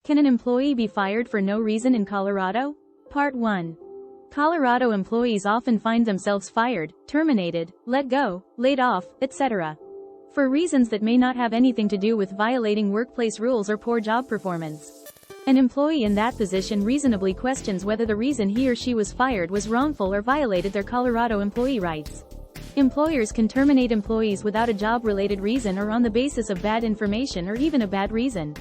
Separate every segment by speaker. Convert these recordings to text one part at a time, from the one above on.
Speaker 1: Can an employee be fired for no reason in Colorado? Part 1. Colorado employees often find themselves fired, terminated, let go, laid off, etc. for reasons that may not have anything to do with violating workplace rules or poor job performance. An employee in that position reasonably questions whether the reason he or she was fired was wrongful or violated their Colorado employee rights. Employers can terminate employees without a job-related reason or on the basis of bad information or even a bad reason.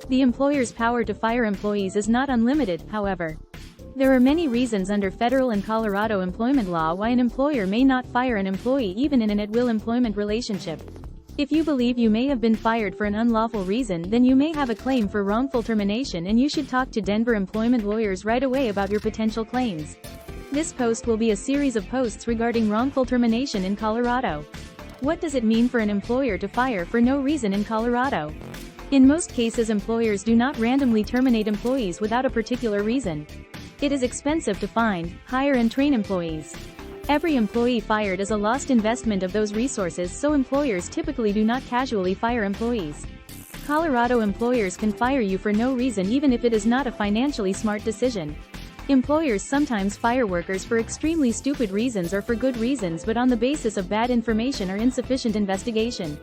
Speaker 1: The employer's power to fire employees is not unlimited, however. There are many reasons under federal and Colorado employment law why an employer may not fire an employee even in an at-will employment relationship. If you believe you may have been fired for an unlawful reason, then you may have a claim for wrongful termination, and you should talk to Denver employment lawyers right away about your potential claims. This post will be a series of posts regarding wrongful termination in Colorado. What does it mean for an employer to fire for no reason in Colorado? In most cases, employers do not randomly terminate employees without a particular reason. It is expensive to find, hire and train employees. Every employee fired is a lost investment of those resources, so employers typically do not casually fire employees. Colorado employers can fire you for no reason even if it is not a financially smart decision. Employers sometimes fire workers for extremely stupid reasons or for good reasons, but on the basis of bad information or insufficient investigation.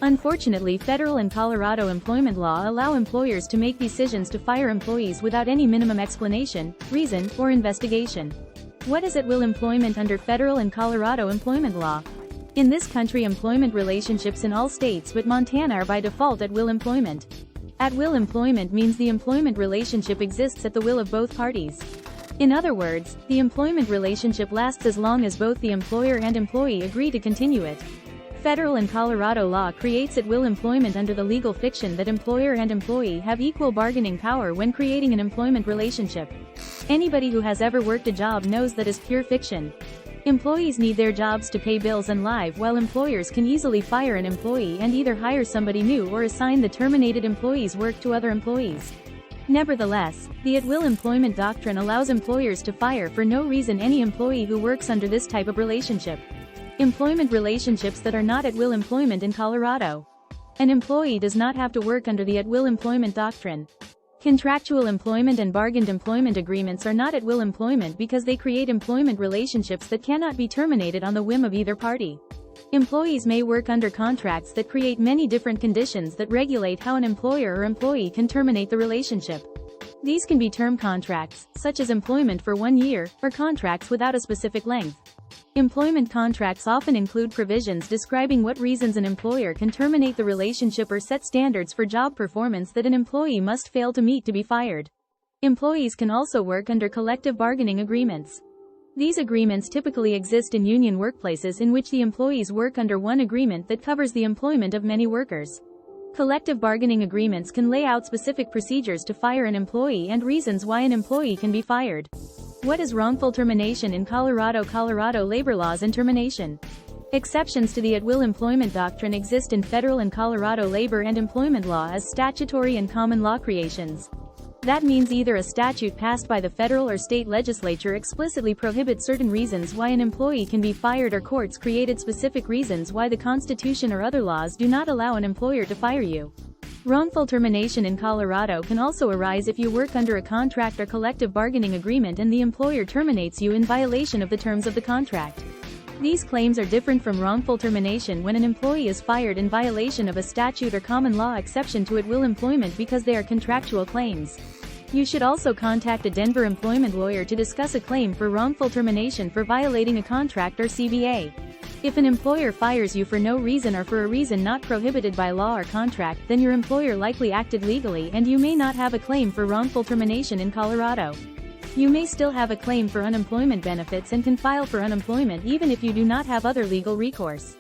Speaker 1: Unfortunately, federal and Colorado employment law allow employers to make decisions to fire employees without any minimum explanation, reason, or investigation. What is at-will employment under federal and Colorado employment law? In this country, employment relationships in all states but Montana are by default at-will employment. At-will employment means the employment relationship exists at the will of both parties. In other words, the employment relationship lasts as long as both the employer and employee agree to continue it. Federal and Colorado law creates at-will employment under the legal fiction that employer and employee have equal bargaining power when creating an employment relationship. Anybody who has ever worked a job knows that is pure fiction. Employees need their jobs to pay bills and live, while employers can easily fire an employee and either hire somebody new or assign the terminated employee's work to other employees. Nevertheless, the at-will employment doctrine allows employers to fire for no reason any employee who works under this type of relationship. Employment relationships that are not at-will employment in Colorado. An employee does not have to work under the at-will employment doctrine. Contractual employment and bargained employment agreements are not at-will employment because they create employment relationships that cannot be terminated on the whim of either party. Employees may work under contracts that create many different conditions that regulate how an employer or employee can terminate the relationship. These can be term contracts, such as employment for 1 year, or contracts without a specific length. Employment contracts often include provisions describing what reasons an employer can terminate the relationship or set standards for job performance that an employee must fail to meet to be fired. Employees can also work under collective bargaining agreements. These agreements typically exist in union workplaces in which the employees work under one agreement that covers the employment of many workers. Collective bargaining agreements can lay out specific procedures to fire an employee and reasons why an employee can be fired. What is wrongful termination in Colorado? Colorado labor laws and termination. Exceptions to the at-will employment doctrine exist in federal and Colorado labor and employment law as statutory and common law creations. That means either a statute passed by the federal or state legislature explicitly prohibits certain reasons why an employee can be fired, or courts created specific reasons why the Constitution or other laws do not allow an employer to fire you. Wrongful termination in Colorado can also arise if you work under a contract or collective bargaining agreement and the employer terminates you in violation of the terms of the contract. These claims are different from wrongful termination when an employee is fired in violation of a statute or common law exception to at-will employment because they are contractual claims. You should also contact a Denver employment lawyer to discuss a claim for wrongful termination for violating a contract or CBA. If an employer fires you for no reason or for a reason not prohibited by law or contract, then your employer likely acted legally and you may not have a claim for wrongful termination in Colorado. You may still have a claim for unemployment benefits and can file for unemployment even if you do not have other legal recourse.